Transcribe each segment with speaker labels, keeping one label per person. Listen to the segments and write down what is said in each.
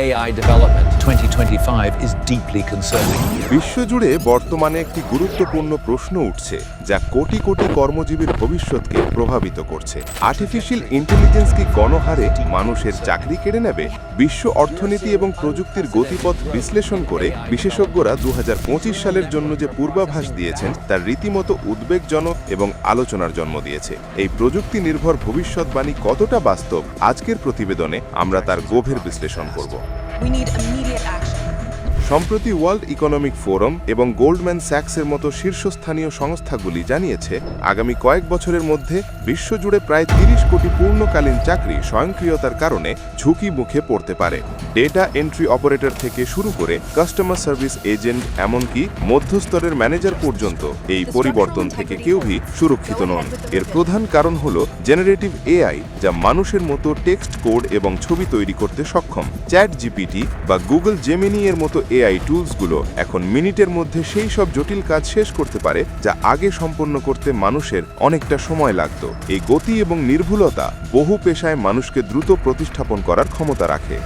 Speaker 1: AI development 2025 is deeply concerning.
Speaker 2: বিশ্বজুড়ে বর্তমানে একটি গুরুত্বপূর্ণ প্রশ্ন উঠছে যা কোটি কোটি কর্মজীবীর ভবিষ্যৎকে প্রভাবিত করছে। আর্টিফিশিয়াল ইন্টেলিজেন্স কি গণহারে মানুষের চাকরি কেড়ে নেবে? বিশ্ব অর্থনীতি এবং প্রযুক্তির গতিপথ বিশ্লেষণ করে বিশেষজ্ঞরা 2025 সালের জন্য যে পূর্বাভাস দিয়েছেন তার রীতিমতো উদ্বেগজনক এবং আলোচনার জন্ম দিয়েছে। এই প্রযুক্তি নির্ভর ভবিষ্যৎবাণী কতটা বাস্তব, আজকের প্রতিবেদনে আমরা তার গভীর বিশ্লেষণ করব। সম্প্রতি ওয়ার্ল্ড ইকোনমিক ফোরাম এবং গোল্ডম্যান স্যাক্সের মতো শীর্ষস্থানীয় সংস্থাগুলি জানিয়েছে আগামী কয়েক বছরের মধ্যে বিশ্বজুড়ে প্রায় 30 কোটি পূর্ণকালীন চাকরি স্বয়ংক্রিয়তার কারণে ঝুঁকি মুখে পড়তে পারে। ডেটা এন্ট্রি অপারেটর থেকে শুরু করে কাস্টমার সার্ভিস এজেন্ট এমনকি মধ্যস্তরের ম্যানেজার পর্যন্ত এই পরিবর্তন থেকে কেউই সুরক্ষিত নন। এর প্রধান কারণ হল জেনারেটিভ এআই, যা মানুষের মতো টেক্সট কোড এবং ছবি তৈরি করতে সক্ষম। চ্যাট জিপিটি বা গুগল জেমিনি এর মতো এআই টুলসগুলো এখন মিনিটের মধ্যে সেই সব জটিল কাজ শেষ করতে পারে যা আগে সম্পন্ন করতে মানুষের অনেকটা সময় লাগত। এই গতি এবং নির্ভুলতা বহু পেশায় মানুষকে দ্রুত প্রতিস্থাপন করার ক্ষমতা রাখে।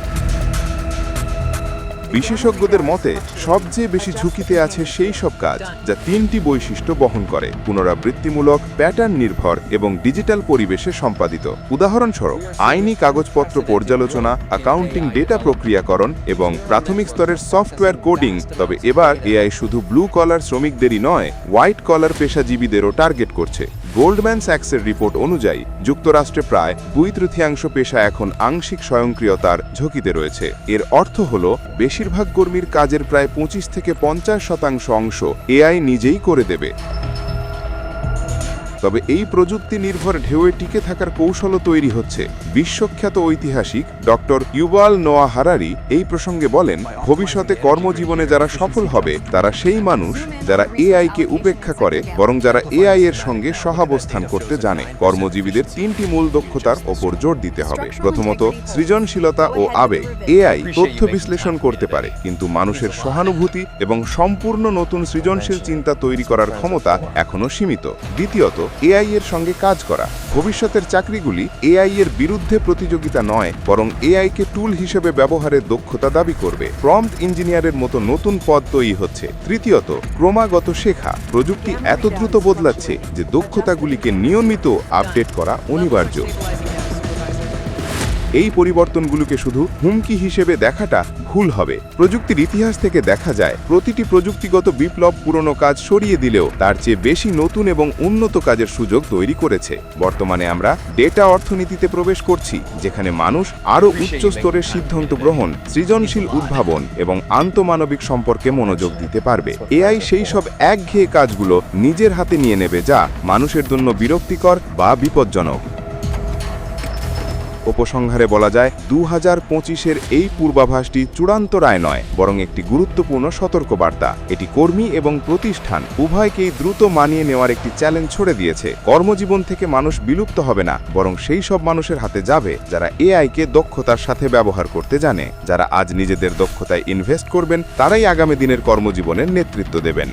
Speaker 2: বিশেষজ্ঞদের মতে সবচেয়ে বেশি ঝুঁকিতে আছে সেই সব কাজ যা 3টি বৈশিষ্ট্য বহন করে: পুনরাবৃত্তিমূলক, প্যাটার্ন নির্ভর এবং ডিজিটাল পরিবেশে সম্পাদিত। উদাহরণস্বরূপ আইনি কাগজপত্র পর্যালোচনা, অ্যাকাউন্টিং, ডেটা প্রক্রিয়াকরণ এবং প্রাথমিক স্তরের সফটওয়্যার কোডিং। তবে এবার এআই শুধু ব্লু কলার শ্রমিকদেরই নয়, হোয়াইট কলার পেশাজীবীদেরও টার্গেট করছে। গোল্ডম্যান স্যাক্সের রিপোর্ট অনুযায়ী যুক্তরাষ্ট্রে প্রায় 2/3 পেশা এখন আংশিক স্বয়ংক্রিয়তার ঝুঁকিতে রয়েছে। এর অর্থ হল বেশিরভাগ কর্মীর কাজের প্রায় 25 থেকে 50% অংশ এআই নিজেই করে দেবে। তবে এই প্রযুক্তি নির্ভর ঢেউয়ে টিকে থাকার কৌশলও তৈরি হচ্ছে। বিশ্বখ্যাত ঐতিহাসিক ডক্টর ইউভাল নোয়া হারারি এই প্রসঙ্গে বলেন, ভবিষ্যতে কর্মজীবনে যারা সফল হবে তারা সেই মানুষ যারা এআইকে উপেক্ষা করে, বরং যারা এআই এর সঙ্গে সহাবস্থান করতে জানে। কর্মজীবীদের 3টি মূল দক্ষতার ওপর জোর দিতে হবে। প্রথমত, সৃজনশীলতা ও আবেগ। এআই তথ্য বিশ্লেষণ করতে পারে, কিন্তু মানুষের সহানুভূতি এবং সম্পূর্ণ নতুন সৃজনশীল চিন্তা তৈরি করার ক্ষমতা এখনও সীমিত। দ্বিতীয়ত, এআই এর সঙ্গে কাজ করা। ভবিষ্যতের চাকরিগুলি এআই এর বিরুদ্ধে প্রতিযোগিতা নয়, বরং এআই কে টুল হিসেবে ব্যবহারের দক্ষতা দাবি করবে। প্রম্পট ইঞ্জিনিয়ারের মতো নতুন পদ তৈরি হচ্ছে। তৃতীয়ত, ক্রমাগত শেখা। প্রযুক্তি এত দ্রুত বদলাচ্ছে যে দক্ষতাগুলিকে নিয়মিত আপডেট করা অনিবার্য। এই পরিবর্তনগুলোকে শুধু হুমকি হিসেবে দেখাটা ভুল হবে। প্রযুক্তির ইতিহাস থেকে দেখা যায় প্রতিটি প্রযুক্তিগত বিপ্লব পুরনো কাজ সরিয়ে দিলেও তার চেয়ে বেশি নতুন এবং উন্নত কাজের সুযোগ তৈরি করেছে। বর্তমানে আমরা ডেটা অর্থনীতিতে প্রবেশ করছি, যেখানে মানুষ আরও উচ্চ স্তরের সিদ্ধান্ত গ্রহণ, সৃজনশীল উদ্ভাবন এবং আন্তঃমানবিক সম্পর্কে মনোযোগ দিতে পারবে। এআই সেই সব একঘেয়ে কাজগুলো নিজের হাতে নিয়ে নেবে যা মানুষের জন্য বিরক্তিকর বা বিপজ্জনক। উপসংহারে বলা যায়, 2025-এর এই পূর্বাভাসটি চূড়ান্ত রায় নয়, বরং একটি গুরুত্বপূর্ণ সতর্কবার্তা। এটি কর্মী এবং প্রতিষ্ঠান উভয়কেই দ্রুত মানিয়ে নেওয়ার একটি চ্যালেঞ্জ ছড়ে দিয়েছে। কর্মজীবন থেকে মানুষ বিলুপ্ত হবে না, বরং সেই সব মানুষের হাতে যাবে যারা এআইকে দক্ষতার সাথে ব্যবহার করতে জানে। যারা আজ নিজেদের দক্ষতায় ইনভেস্ট করবেন, তারাই আগামী দিনের কর্মজীবনের নেতৃত্ব দেবেন।